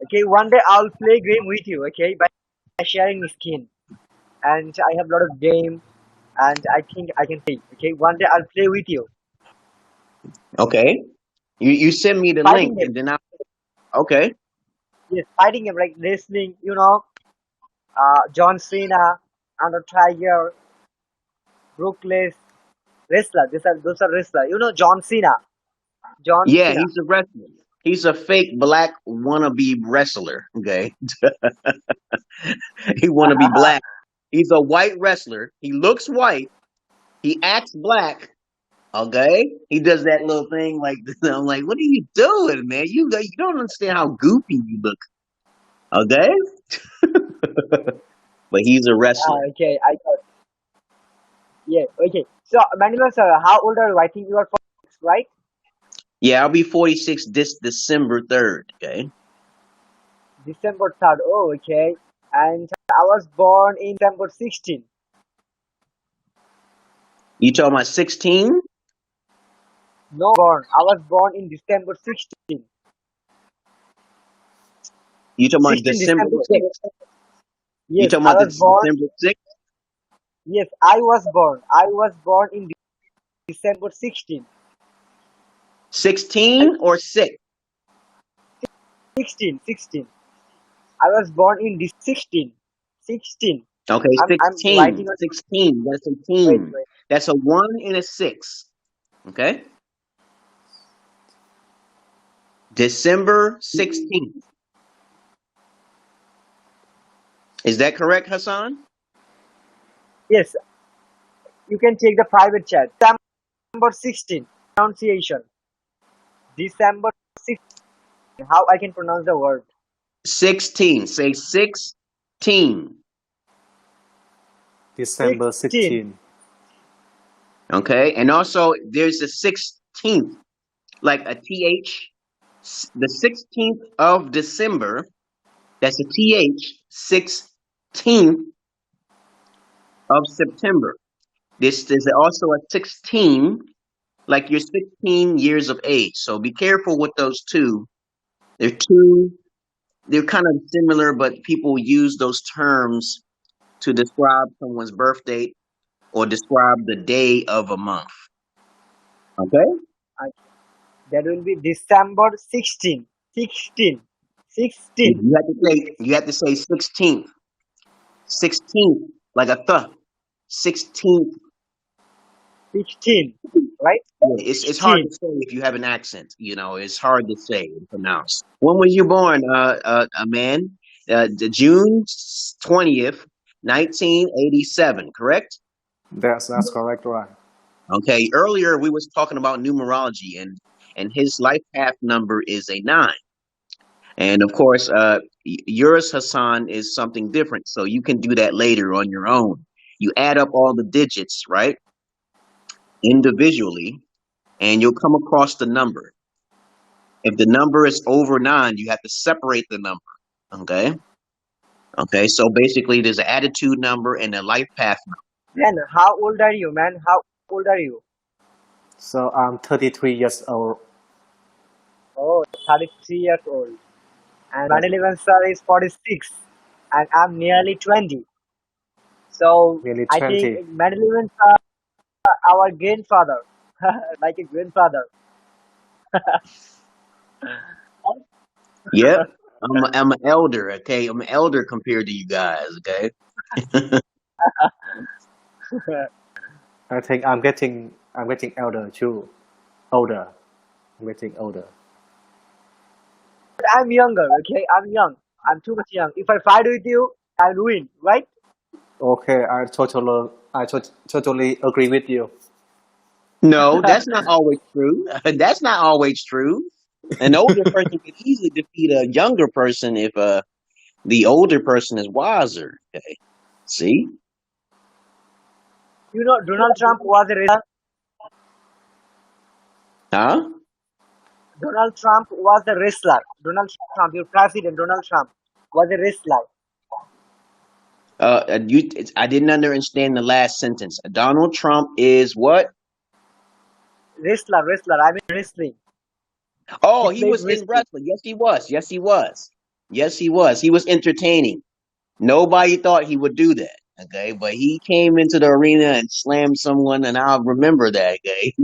Okay, one day I'll play game with you. Okay, by sharing skin, and I have a lot of game, and I think I can play. Okay, one day I'll play with you. Okay. You send me the Fighting link game. and then I okay. Yes, fighting game like wrestling. John Cena, Under Tiger, Brooklyn, wrestler. Those are wrestler. John Cena. John Yeah, Cena. he's a wrestler. He's a fake black wannabe wrestler. Okay. He wanna be black. He's a white wrestler. He looks white. He acts black. Okay. He does that little thing like I'm like, what are you doing, man? You don't understand how goofy you look. Okay. But he's a wrestler. Okay, I got. Yeah. Okay. So, Manuel sir, how old are you? I think you are 46, right? Yeah, I'll be 46 this December 3rd. Okay. December 3rd. Oh, okay. And I was born in December 16. You talking about 16? No, I was born in December 16. You talking about 16 December December 6th? 6. You Yes, talking I about the was born. December 6th? Yes, I was born. I was born in December 16. 16 or 6? 16. I was born in 16. 16. Okay, I'm 16. writing on. 16. That's a Wait, team. wait. That's a 1 and a 6. Okay? December 16th. Is that correct, Hassan? Yes, you can take the private chat. December 16. Pronunciation. December 16. How I can pronounce the word? 16. Say 16. December 16. 16. Okay? And also, there's the 16th, like a TH. The 16th of December, that's a TH. 16th of September. This is also a 16, like you're 16 years of age. So be careful with those two. They're kind of similar, but people use those terms to describe someone's birth date or describe the day of a month. Okay? I, that will be December 16. 16. 16. You have to say 16th. 16th, like a th. 16th. 16. Right? Yeah, it's hard 16. to say if you have an accent. It's hard to say and pronounce. When was you born, a man? The June 20th, 1987. Correct? That's correct, right? Okay. Earlier we was talking about numerology, and his life path number is a 9. And of course, yours, Hassan, is something different. So you can do that later on your own. You add up all the digits, right, individually, and you'll come across the number. If the number is over 9, you have to separate the number. Okay. Okay. So basically, there's an attitude number and a life path number. Man, how old are you, man? How old are you? So I'm 33 years old. Oh, 33 years old. And Manilivan sir is 46. And I'm nearly 20. So Nearly I think 20. Manilivan sir, our grandfather, like a grandfather. Yep. I'm an elder. Okay. I'm an elder compared to you guys. Okay. I think I'm getting older too. Older. I'm getting older. But I'm younger, okay? I'm young. I'm too much young. If I fight with you, I'll win, right? Okay, I totally agree with you. No, that's not always true. That's not always true. An older person can easily defeat a younger person if the older person is wiser. Okay. See? Donald Trump was a wrestler. Huh? Donald Trump was a wrestler. Donald Trump, your president, Donald Trump, was a wrestler. I didn't understand the last sentence. Donald Trump is what? Wrestler. I mean wrestling. Oh, He he played was in wrestling. wrestling. Yes, he was. Yes, he was. Yes, he was. He was entertaining. Nobody thought he would do that. Okay, but he came into the arena and slammed someone, and I'll remember that. Okay,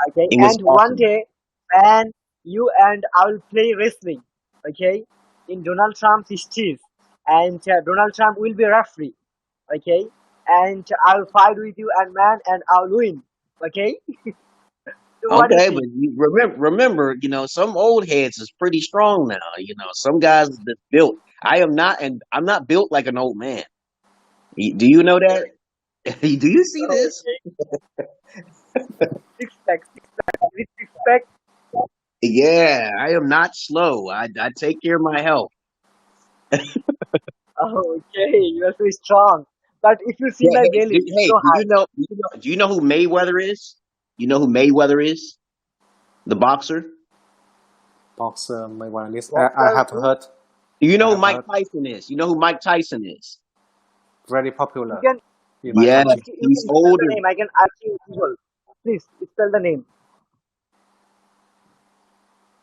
Okay, it was and one awesome. day, man, you and I will play wrestling. Okay, in Donald Trump's stage, and Donald Trump will be referee. Okay, and I'll fight with you, and man, and I'll win. Okay, so what do you Okay, but think? you remember, some old heads is pretty strong now. Some guys that built. I am not, and I'm not built like an old man. Do you know that? Do you see this? Okay, six pack, with six pack. Yeah, I am not slow. I take care of my health. Oh, okay, you are so strong. But if you see Yeah, my hey, belly, it's hey, so high. do you know who Mayweather is? You know who Mayweather is? The boxer. Boxer, my one list. I Boxer, have who? heard. Do you I know who have Mike heard. Tyson is? You know who Mike Tyson is? Very You popular can, in my Yeah, country. you he's can spell the older. name. I can ask you Google. Please spell the name.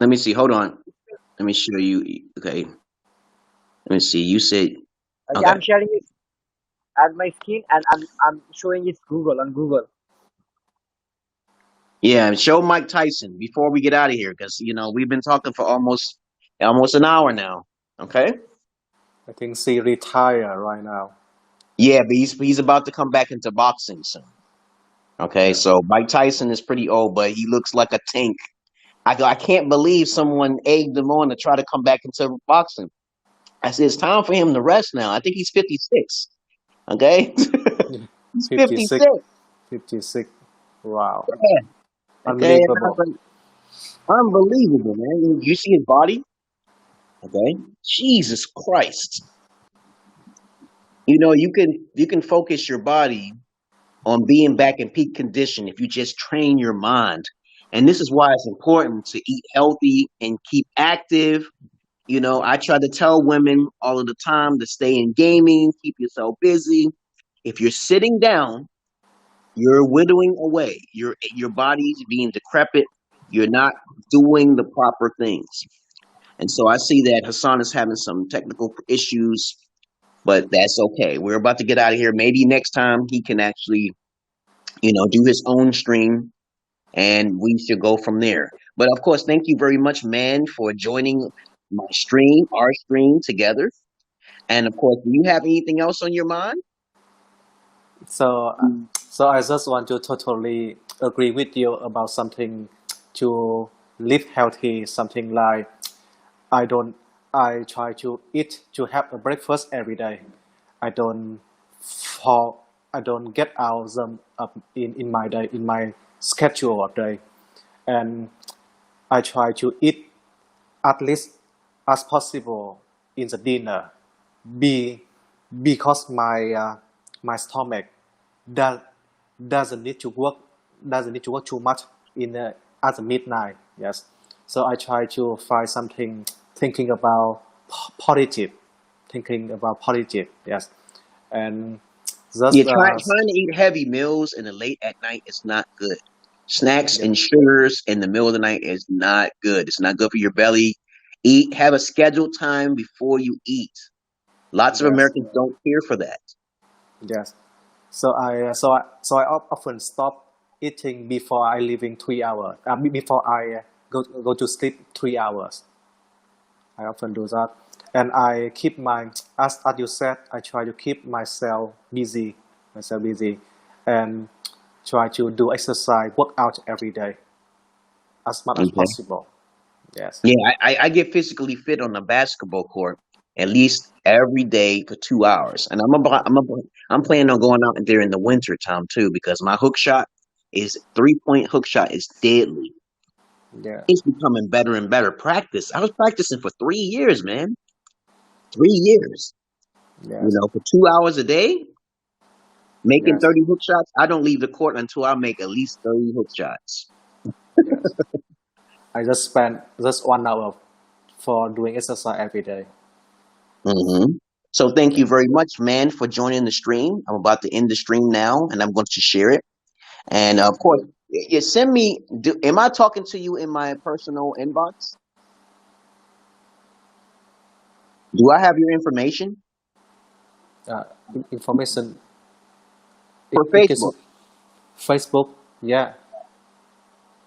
Let me see. Hold on. Let me show you. Okay. Let me see. You said Okay, okay. I'm sharing it at my screen, and I'm showing it Google on Google. Yeah, show Mike Tyson before we get out of here, because we've been talking for almost an hour now. Okay. I think she retired right now. Yeah, but he's about to come back into boxing soon. Okay, Yeah. so Mike Tyson is pretty old, but he looks like a tank. I can't believe someone egged him on to try to come back into boxing. I said it's time for him to rest now. I think he's 56. Okay, Yeah. he's 56. 56. 56. Wow. Okay, and I was Unbelievable. like, unbelievable, man. You see his body? Okay, Jesus Christ. You can focus your body on being back in peak condition if you just train your mind. And this is why it's important to eat healthy and keep active. I try to tell women all of the time to stay in gaming, keep yourself busy. If you're sitting down, you're whittling away. Your body's being decrepit. You're not doing the proper things. And so I see that Hassan is having some technical issues, but that's okay. We're about to get out of here. Maybe next time he can actually, do his own stream, and we should go from there. But of course, thank you very much, man, for joining my stream, our stream together. And of course, do you have anything else on your mind? So, so I just want to totally agree with you about something to live healthy. Something like I don't. I try to eat to have a breakfast every day. I don't for I don't get out them up in my day in my schedule of day, and I try to eat at least as possible in the dinner. Be because my stomach does doesn't need to work too much in at the midnight. Yes, so I try to find something thinking about positive, thinking about positive. Yes, and Yeah, just trying to eat heavy meals in the late at night is not good. Snacks yeah, and sugars in the middle of the night is not good. It's not good for your belly. Have a scheduled time before you eat. Lots of yes, Americans don't care for that. yes. So I often stop eating before I leaving 3 hours. Before I go to sleep 3 hours. I often do that, and I keep my as you said. I try to keep myself busy, and try to do exercise, work out every day as much as Okay. possible. Yes, Yeah, I get physically fit on the basketball court at least every day for 2 hours, and I'm planning on going out there in the winter time too, because my hook shot is 3-point hook shot is deadly. yeah, It's becoming better and better. Practice. I was practicing for 3 years, man. 3 years. yes, For 2 hours a day, making yes, 30 hook shots. I don't leave the court until I make at least 30 hook shots. yes. I just spend just 1 hour for doing exercise every day. hmm So thank you Yes, very much, man, for joining the stream. I'm about to end the stream now, and I'm going to share it. And of course, Yeah, send me. Am I talking to you in my personal inbox? Do I have your information Information. for It is Facebook? Facebook. Yeah.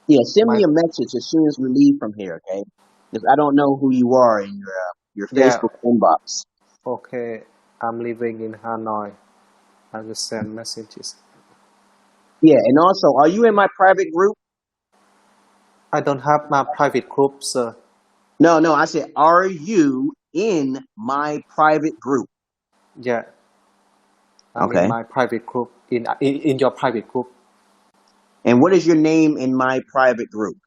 Yeah, send My me a message as soon as we leave from here, okay? Because I don't know who you are in your yeah. Facebook inbox. Okay. I'm living in Hanoi. I will send messages. Yeah, and also, are you in my private group? I don't have my private group, sir. No, I said, are you in my private group? Yeah. I'm in Okay. my private group. In your private group. And what is your name in my private group?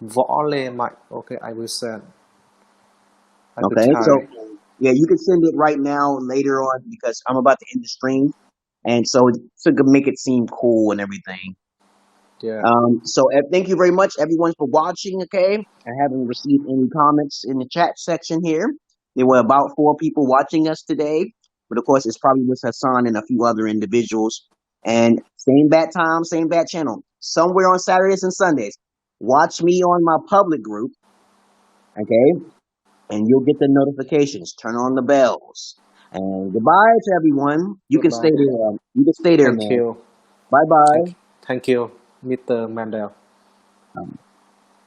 Võ Lê Mạnh. Okay, I will send. I will Okay, so try. yeah, you can send it right now, later on, because I'm about to end the stream, and so to make it seem cool and everything. Yeah. Thank you very much, everyone, for watching. Okay, I haven't received any comments in the chat section here. There were about 4 people watching us today, but of course, it's probably with Hassan and a few other individuals. And same bat time, same bat channel. Somewhere on Saturdays and Sundays, watch me on my public group. Okay, and you'll get the notifications. Turn on the bells. And goodbye to everyone. You can stay Goodbye. there. You can stay there, Thank man. you. Bye bye. Thank you, Mr. Mandel.